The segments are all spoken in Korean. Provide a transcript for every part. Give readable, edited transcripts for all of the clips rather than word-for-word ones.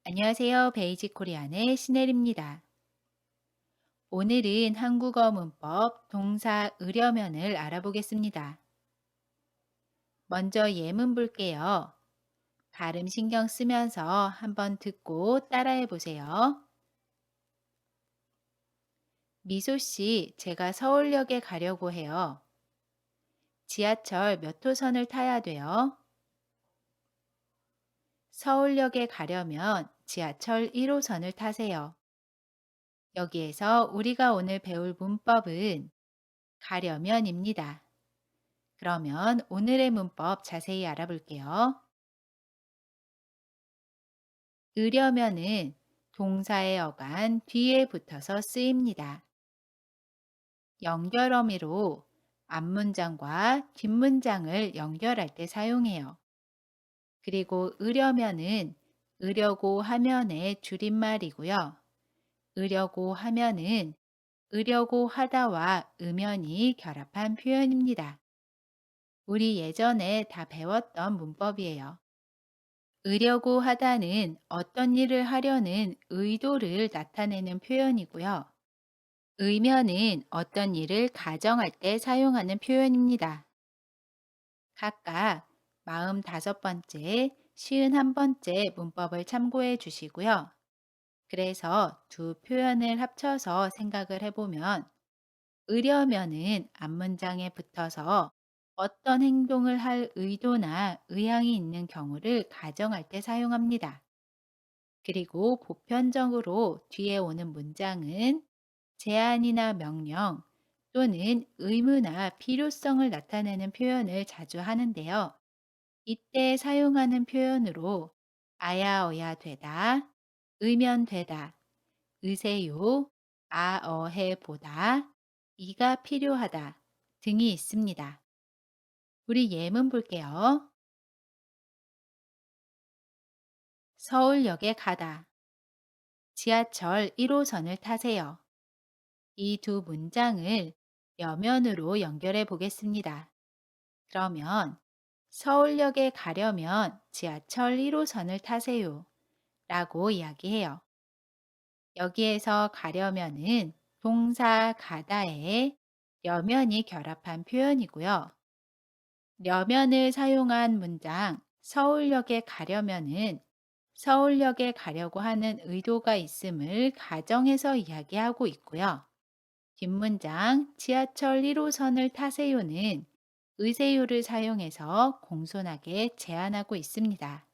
안녕하세요. 베이직 코리안의 신혜리입니다. 오늘은 한국어 문법 동사 으려면을 알아보겠습니다. 먼저 예문 볼게요. 발음 신경 쓰면서 한번 듣고 따라해 보세요. 미소 씨, 제가 서울역에 가려고 해요. 지하철 몇 호선을 타야 돼요? 서울역에 가려면 지하철 1호선을 타세요. 여기에서 우리가 오늘 배울 문법은 가려면입니다. 그러면 오늘의 문법 자세히 알아볼게요. 으려면은 동사의 어간 뒤에 붙어서 쓰입니다. 연결 어미로 앞문장과 뒷문장을 연결할 때 사용해요. 그리고 으려면은 으려고 하면의 줄임말이고요. 으려고 하면은 으려고 하다와 음연이 결합한 표현입니다. 우리 예전에 다 배웠던 문법이에요. 으려고 하다는 어떤 일을 하려는 의도를 나타내는 표현이고요. 의면은 어떤 일을 가정할 때 사용하는 표현입니다. 각각 45번째, 51번째 문법을 참고해 주시고요. 그래서 두 표현을 합쳐서 생각을 해보면 으려면은 앞문장에 붙어서 어떤 행동을 할 의도나 의향이 있는 경우를 가정할 때 사용합니다. 그리고 보편적으로 뒤에 오는 문장은 제안이나 명령 또는 의무나 필요성을 나타내는 표현을 자주 하는데요. 이때 사용하는 표현으로 아야어야 되다, 의면되다, 의세요, 아어해 보다, 이가 필요하다 등이 있습니다. 우리 예문 볼게요. 서울역에 가다. 지하철 1호선을 타세요. 이 두 문장을 여면으로 연결해 보겠습니다. 그러면 서울역에 가려면 지하철 1호선을 타세요. 라고 이야기해요. 여기에서 가려면은 동사 가다에 려면이 결합한 표현이고요. 려면을 사용한 문장 서울역에 가려면은 서울역에 가려고 하는 의도가 있음을 가정해서 이야기하고 있고요. 뒷문장 지하철 1호선을 타세요는 의세요를 사용해서 공손하게 제안하고 있습니다.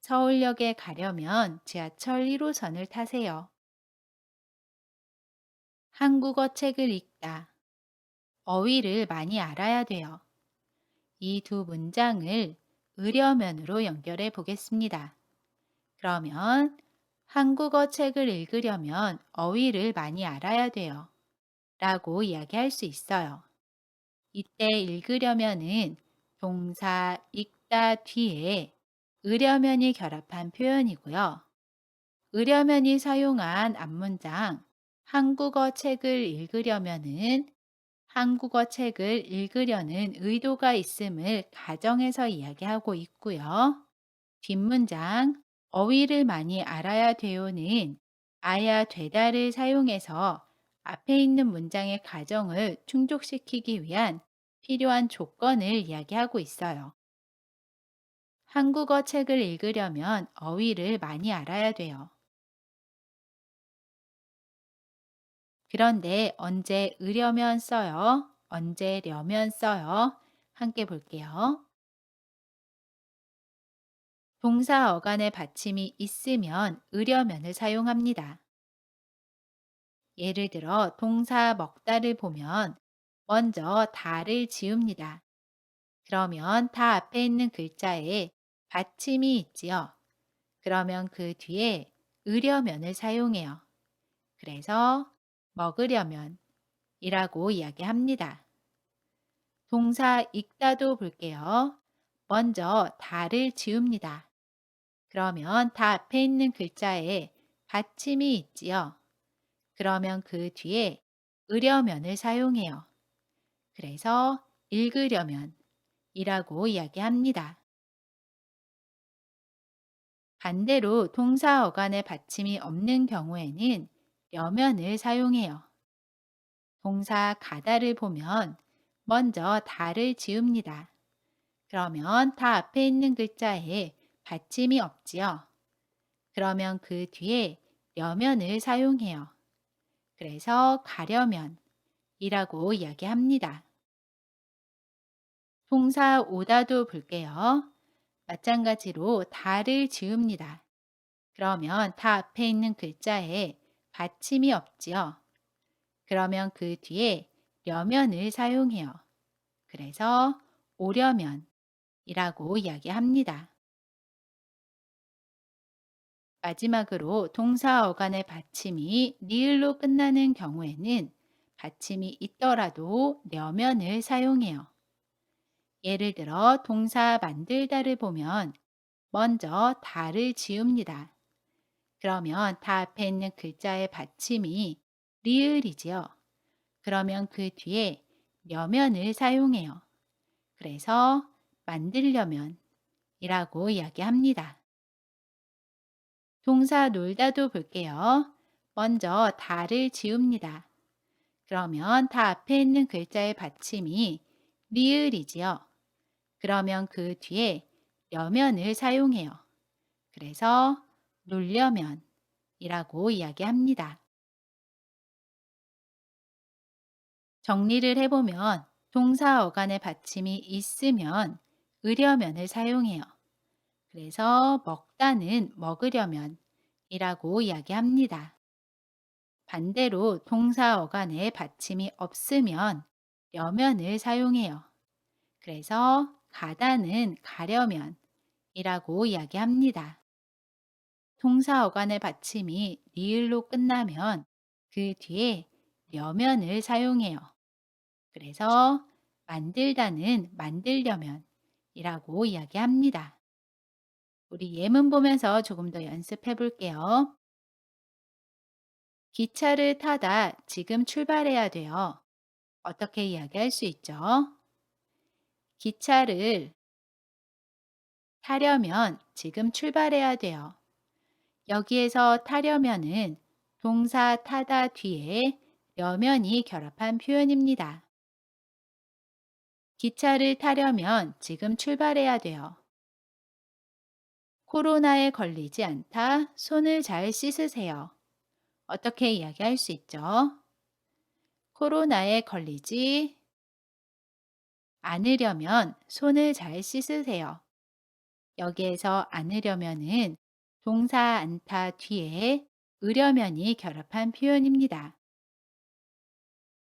서울역에 가려면 지하철 1호선을 타세요. 한국어 책을 읽다. 어휘를 많이 알아야 돼요. 이 두 문장을 으려면으로 연결해 보겠습니다. 그러면 한국어 책을 읽으려면 어휘를 많이 알아야 돼요. 라고 이야기할 수 있어요. 이때 읽으려면은 동사 읽다 뒤에 으려면이 결합한 표현이고요. 으려면이 사용한 앞문장 한국어 책을 읽으려면은 한국어 책을 읽으려는 의도가 있음을 가정해서 이야기하고 있고요. 뒷문장 어휘를 많이 알아야 돼요는 아야 되다를 사용해서 앞에 있는 문장의 가정을 충족시키기 위한 필요한 조건을 이야기하고 있어요. 한국어 책을 읽으려면 어휘를 많이 알아야 돼요. 그런데 언제 으려면 써요? 언제 려면 써요? 함께 볼게요. 동사 어간의 받침이 있으면 으려면을 사용합니다. 예를 들어 동사 먹다를 보면 먼저 다를 지웁니다. 그러면 다 앞에 있는 글자에 받침이 있지요. 그러면 그 뒤에 으려면을 사용해요. 그래서 먹으려면 이라고 이야기합니다. 동사 읽다도 볼게요. 먼저 다를 지웁니다. 그러면 다 앞에 있는 글자에 받침이 있지요. 그러면 그 뒤에 으려면을 사용해요. 그래서 읽으려면 이라고 이야기합니다. 반대로 동사 어간의 받침이 없는 경우에는 려면을 사용해요. 동사 가다를 보면 먼저 다를 지웁니다. 그러면 다 앞에 있는 글자에 받침이 없지요. 그러면 그 뒤에 려면을 사용해요. 그래서 가려면 이라고 이야기합니다. 동사 오다도 볼게요. 마찬가지로 다를 지웁니다. 그러면 다 앞에 있는 글자에 받침이 없지요. 그러면 그 뒤에 려면을 사용해요. 그래서 오려면 이라고 이야기합니다. 마지막으로 동사 어간의 받침이 리을로 끝나는 경우에는 받침이 있더라도 려면을 사용해요. 예를 들어 동사 만들다를 보면 먼저 다를 지웁니다. 그러면 다 앞에 있는 글자의 받침이 리을이지요. 그러면 그 뒤에 려면을 사용해요. 그래서 만들려면 이라고 이야기합니다. 동사 놀다도 볼게요. 먼저 다를 지웁니다. 그러면 다 앞에 있는 글자의 받침이 리을이지요. 그러면 그 뒤에 려면을 사용해요. 그래서 놀려면 이라고 이야기합니다. 정리를 해보면 동사 어간의 받침이 있으면 으려면을 사용해요. 그래서 먹다는 먹으려면 이라고 이야기합니다. 반대로 동사 어간에 받침이 없으면 려면을 사용해요. 그래서 가다는 가려면 이라고 이야기합니다. 동사 어간의 받침이 리을로 끝나면 그 뒤에 려면을 사용해요. 그래서 만들다는 만들려면 이라고 이야기합니다. 우리 예문 보면서 조금 더 연습해 볼게요. 기차를 타다 지금 출발해야 돼요. 어떻게 이야기할 수 있죠? 기차를 타려면 지금 출발해야 돼요. 여기에서 타려면은 동사 타다 뒤에 려면이 결합한 표현입니다. 기차를 타려면 지금 출발해야 돼요. 코로나에 걸리지 않다. 손을 잘 씻으세요. 어떻게 이야기할 수 있죠? 코로나에 걸리지 않으려면 손을 잘 씻으세요. 여기에서 않으려면은 동사 않다 뒤에 으려면이 결합한 표현입니다.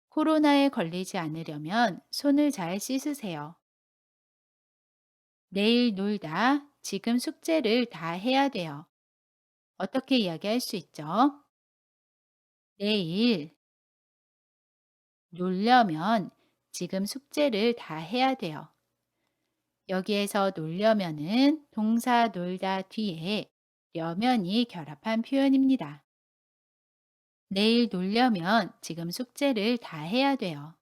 코로나에 걸리지 않으려면 손을 잘 씻으세요. 내일 놀다 지금 숙제를 다 해야 돼요. 어떻게 이야기할 수 있죠? 내일 놀려면 지금 숙제를 다 해야 돼요. 여기에서 놀려면은 동사 놀다 뒤에 려면이 결합한 표현입니다. 내일 놀려면 지금 숙제를 다 해야 돼요.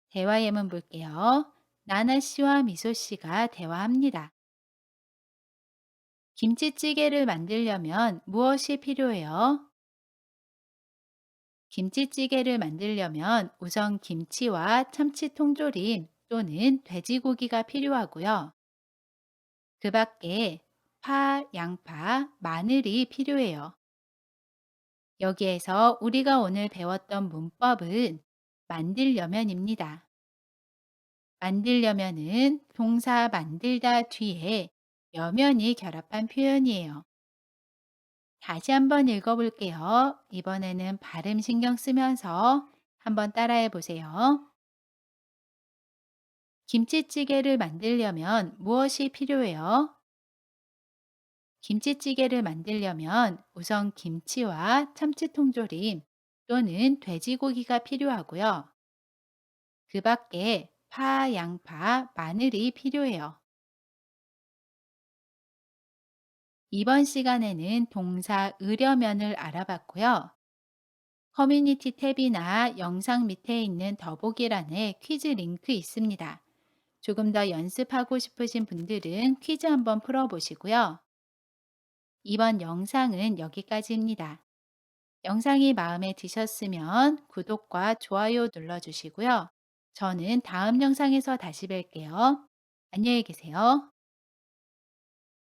대화 예문 볼게요. 나나 씨와 미소 씨가 대화합니다. 김치찌개를 만들려면 무엇이 필요해요? 김치찌개를 만들려면 우선 김치와 참치 통조림 또는 돼지고기가 필요하고요. 그 밖에 파, 양파, 마늘이 필요해요. 여기에서 우리가 오늘 배웠던 문법은 만들려면입니다. 만들려면은 동사 만들다 뒤에 려면이 결합한 표현이에요. 다시 한번 읽어볼게요. 이번에는 발음 신경 쓰면서 한번 따라해 보세요. 김치찌개를 만들려면 무엇이 필요해요? 김치찌개를 만들려면 우선 김치와 참치통조림 또는 돼지고기가 필요하고요. 그 밖에 파, 양파, 마늘이 필요해요. 이번 시간에는 동사 으려면을 알아봤고요. 커뮤니티 탭이나 영상 밑에 있는 더보기란에 퀴즈 링크 있습니다. 조금 더 연습하고 싶으신 분들은 퀴즈 한번 풀어보시고요. 이번 영상은 여기까지입니다. 영상이 마음에 드셨으면 구독과 좋아요 눌러주시고요. 저는 다음 영상에서 다시 뵐게요. 안녕히 계세요.